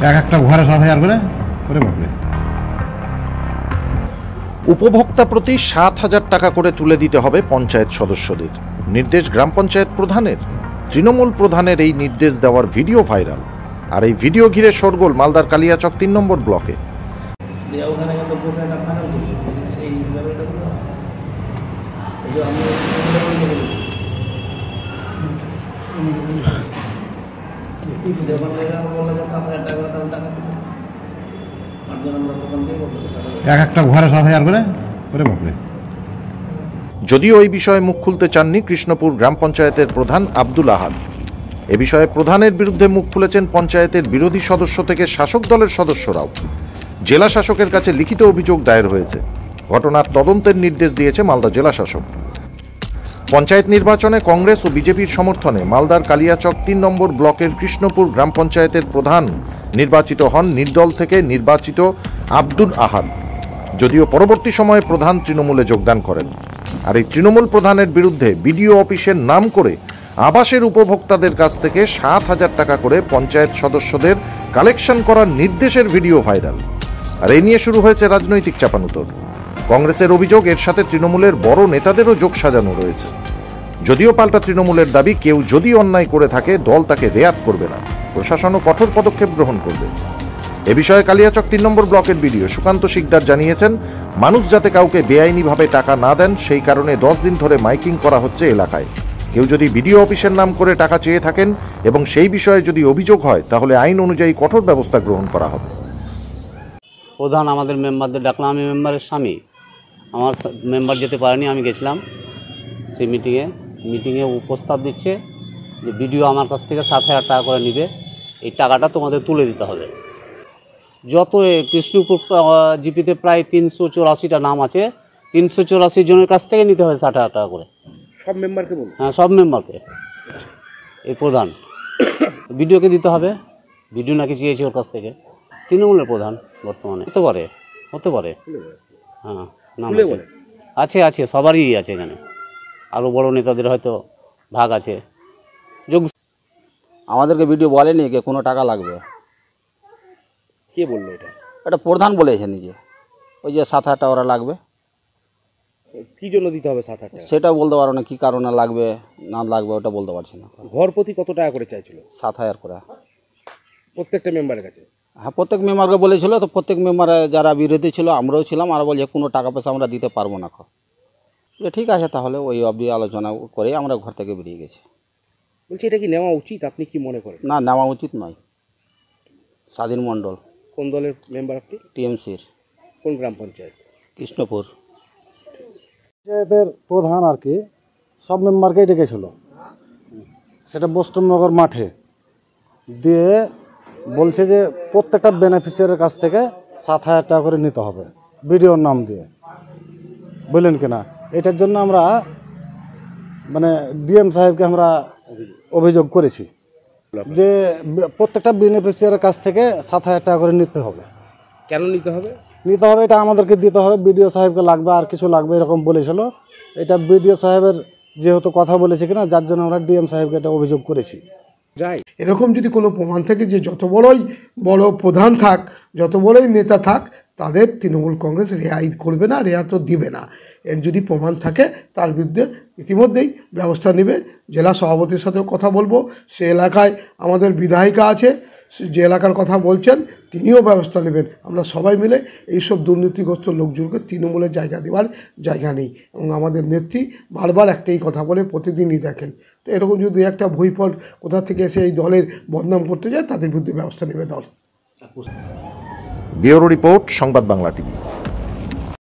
এক একটা ঘরে 7,000 করে করে বাপরে। উপভোক্তা প্রতি 7,000 টাকা করে তুলে দিতে হবে পঞ্চায়েত সদস্যদের, নির্দেশ গ্রাম পঞ্চায়েত প্রধানের। তৃণমূল প্রধানের এই নির্দেশ দেওয়ার ভিডিও ভাইরাল, আর এই ভিডিও ঘিরে শোরগোল মালদার কালিয়াচক 3 নম্বর ব্লকে। এক একটা ঘরে 7,000 করে করে বাপরে। যদিও এই বিষয়ে মুখ খুলতে চাননি কৃষ্ণপুর গ্রাম পঞ্চায়েতের প্রধান আব্দুল আহাদ। এ বিষয়ে প্রধানের বিরুদ্ধে মুখ খুলেছেন পঞ্চায়েতের বিরোধী সদস্য থেকে শাসক দলের সদস্যরাও। জেলা শাসকের কাছে লিখিত অভিযোগ দায়ের হয়েছে। ঘটনার তদন্তের নির্দেশ দিয়েছে মালদা জেলা শাসক। পঞ্চায়েত নির্বাচনে কংগ্রেস ও বিজেপির সমর্থনে মালদার কালিয়াচক 3 নম্বর ব্লকের কৃষ্ণপুর গ্রাম পঞ্চায়েতের প্রধান নির্বাচিত হন নির্দল থেকে নির্বাচিত আব্দুল আহাদ। যদিও পরবর্তী সময়ে প্রধান তৃণমূলে যোগদান করেন। আর এই তৃণমূল প্রধানের বিরুদ্ধে বিডিও অফিসের নাম করে আবাসের উপভোক্তাদের কাছ থেকে 7,000 টাকা করে পঞ্চায়েত সদস্যদের কালেকশন করার নির্দেশের ভিডিও ভাইরাল। আর এই নিয়ে শুরু হয়েছে রাজনৈতিক চাপানুতর। কংগ্রেসের অভিযোগ এর সাথে তৃণমূলের বড় নেতাদেরও যোগ সাজানো রয়েছে। যদিও পাল্টা তৃণমূলের দাবি, কেউ যদি অন্যায় করে থাকে দল তাকে রেয়াত করবে না, প্রশাসনও কঠোর পদক্ষেপ গ্রহণ করবে। এ বিষয়ে কালিয়াচক 3 নম্বর ব্লকের বিডিও সুকান্ত শিকদার জানিয়েছেন, মানুষ যাতে কাউকে বেআইনিভাবে টাকা না দেন সেই কারণে 10 দিন ধরে মাইকিং করা হচ্ছে এলাকায়। কেউ যদি বিডিও অফিসের নাম করে টাকা চেয়ে থাকেন এবং সেই বিষয়ে যদি অভিযোগ হয় তাহলে আইন অনুযায়ী কঠোর ব্যবস্থা গ্রহণ করা হবে। প্রধান আমাদের মেম্বারদের ডাকলাম, আমি মেম্বারের স্বামী, আমার মেম্বার যেতে পারেনি, আমি গেছিলাম সেই মিটিংয়ে প্রস্তাব দিচ্ছে যে বিডিও আমার কাছ থেকে 7,000 টাকা করে নিবে, এই টাকাটা তোমাদের তুলে দিতে হবে। যত কৃষ্ণপুর জিপিতে প্রায় 384টা নাম আছে, 384 জনের কাছ থেকে নিতে হবে 7,000 টাকা করে। সব মেম্বারকে বলুন? হ্যাঁ, সব মেম্বারকে। এই প্রধান বিডিওকে দিতে হবে, বিডিও নাকি চেয়েছে ওর কাছ থেকে। তৃণমূলের প্রধান বর্তমানে হতে পারে হ্যাঁ, নাম আছে সবারই আছে এখানে, আরও বড় নেতাদের হয়তো ভাগ আছে। আমাদেরকে ভিডিও বলেনি যে কোনো টাকা লাগবে। কে বললো এটা? এটা প্রধান বলেছে নিজে, ওই যে 7,000 টাকা ওরা লাগবে। কি জন্য দিতে হবে 7,000 টাকা? সেটা বলতে পারো না, কি কারণে লাগবে না লাগবে ওটা বলতে পারছি না। ঘর প্রতি কত টাকা করে চাইছিল? 7,000 করে প্রত্যেকটা মেম্বারের কাছে? হ্যাঁ, প্রত্যেক মেম্বারকে বলেছিল। তো প্রত্যেক মেম্বারে যারা বিরোধী ছিল, আমরাও ছিলাম, আর বলছে কোনো টাকা পয়সা আমরা দিতে পারবো না। ঠিক আছে, তাহলে ওই অবধি আলোচনা করে আমরা ঘর থেকে বেরিয়ে গেছি। বলছি এটা কি নেওয়া উচিত, আপনি কি মনে করেন? না, নেওয়া উচিত নয়। স্বাধীন মণ্ডল। কোন দলের মেম্বার আপনি? টিএমসির। কোন গ্রাম পঞ্চায়েত? কৃষ্ণপুর। পঞ্চায়েতের প্রধান আর কি সব মেম্বারকেই ডেকেছিল, সেটা বৈষ্ণবনগর মাঠে দিয়ে বলছে যে প্রত্যেকটা বেনিফিশিয়ারির কাছ থেকে 7,000 টাকা করে নিতে হবে বিডিওর নাম দিয়ে, বললেন কিনা। এটার জন্য আমরা ডিএম সাহেবকে আমরা অভিযোগ করেছি যে প্রত্যেকটা বেনিফিশিয়ারির কাছ থেকে 7,000 টাকা করে নিতে হবে। কেন নিতে হবে? এটা আমাদেরকে দিতে হবে, বিডিও সাহেবকে লাগবে, আর কিছু লাগবে এরকম বলেছিল। এটা বিডিও সাহেবের যেহেতু কথা বলেছে কিনা, যার জন্য আমরা ডিএম সাহেবকে এটা অভিযোগ করেছি। এরকম যদি কোনো প্রমাণ থাকে যে যত বড়ই বড় প্রধান থাক, যত বড়ই নেতা থাক, তাদের তৃণমূল কংগ্রেস রেয়াই করবে না, রেয়া তো দিবে না। এর যদি প্রমাণ থাকে তার বিরুদ্ধে ইতিমধ্যেই ব্যবস্থা নেবে। জেলা সভাপতির সাথেও কথা বলবো। সে এলাকায় আমাদের বিধায়িকা আছে, যে এলাকার কথা বলছেন তিনিও ব্যবস্থা নেবেন। আমরা সবাই মিলে এইসব দুর্নীতিগ্রস্ত লোকজনকে তৃণমূলের জায়গা দেওয়ার জায়গা নেই। এবং আমাদের নেত্রী বারবার একটাই কথা বলে, প্রতিদিনই দেখেন। তো এরকম যদি একটা ভুইফল কোথা থেকে এসে এই দলের বদনাম করতে যায়, তাদের বিরুদ্ধে ব্যবস্থা নেবে দল। ব্যুরো রিপোর্ট, সংবাদ বাংলা টিভি।